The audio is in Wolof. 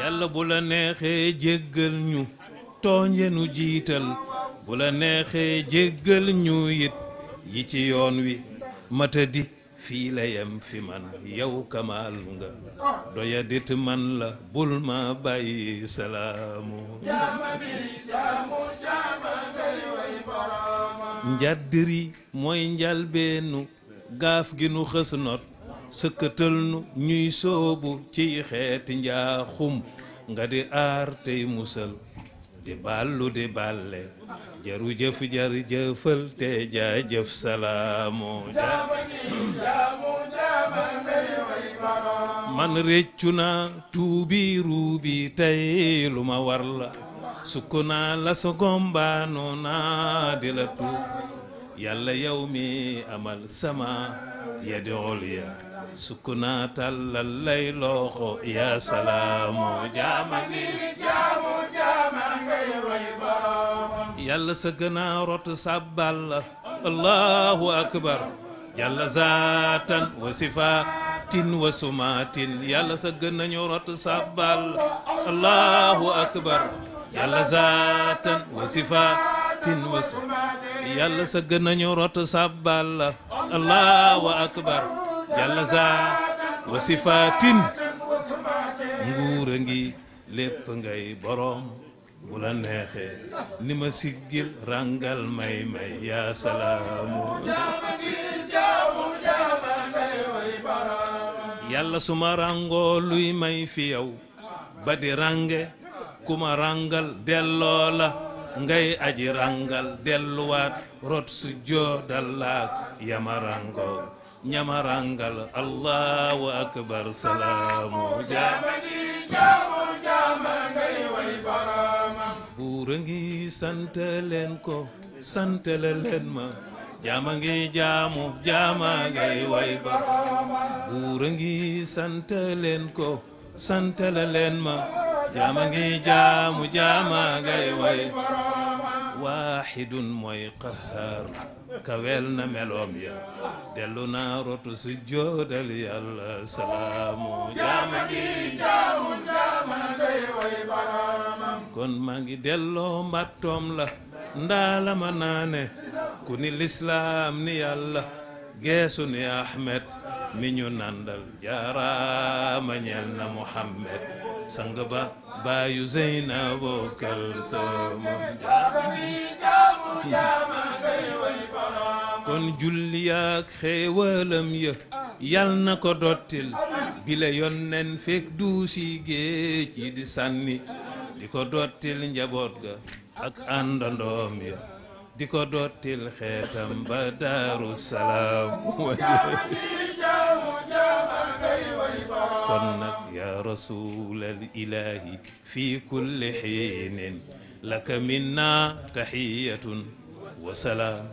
yàlla bu la neexee jéggal ñu tooñe nu jiital bu la neexee jéggal ñu it yi ci yoon wi matadi fii la yem fi man yow kamaal nga doya dit man la bul ma bàyyi salaamu njaddiri mooy njalbeenu gaaf gi nu xës not sëkkatal nu ñuy soobu ciy xeeti njaaxum nga di aar tey musal di ballu di balle jaru jëf jar jëfal te jaajëf salaamu man réccu naa tuubi ruubi tey lu ma war la sukk naa la sa gombaano naa di la tuub yàlla yow mi amal sama yadi ulya sukk naa tàllal lay loxo yaa salaamu jaama ngi jaamu jaama ngay way boroomam yàlla sa gënaa rot sàbbal la allahu akbar jalla zaatan wa sifaatin wa sumaatin yàlla sa gën nañu rot sàbbal allahu akbar jalla zaatan wa sifaatin wa sumaatin yàlla sa gën nañu rot sàbbal allahu akbar jalla zaatan wa sifaatin nguura ngi lépp ngay boroom bu la neexee ni ma siggil rangal may yaa salaamu yàlla suma rangoo luy may fi yow ba di range kuma rangal delloo la ngay aji rangal delluwaat rot su joodal laak yama rangoo ñama rangal allahu akbar salaamu jaama ngay way boroomam buura ngi sant leen ko santale leen ma jaama ngi jaamu jaama ngay way boroomam buura ngi sant leen ko santale leen ma jaama ngi jaamu jaama ngay way waaxidun mooy qahaar kawel na meloom ya dellu naa rotu su joodal yàlla salaamu jaama ngi jaamu jaama ngay way boroomam kon maa ngi delloo mbattoom la ndaala ma naane ku ni lislaam ni yàlla geesu ni Ahmed mi ñu nandal jaaraama ñeel na Muhammad sang ba baayu Zeynabo Kalsoom kon julli yaak xéewalam ya yal na ko dottil bile yonnen fekk duusi géej yi di sànni di ko dottil njaboot ga ak àndandoom ya di ko dottil xeetam ba Daaru Salaam kon nag yaa rasuulal ilaahi fi kulli xiinin laka minna taxiyatun wa salaam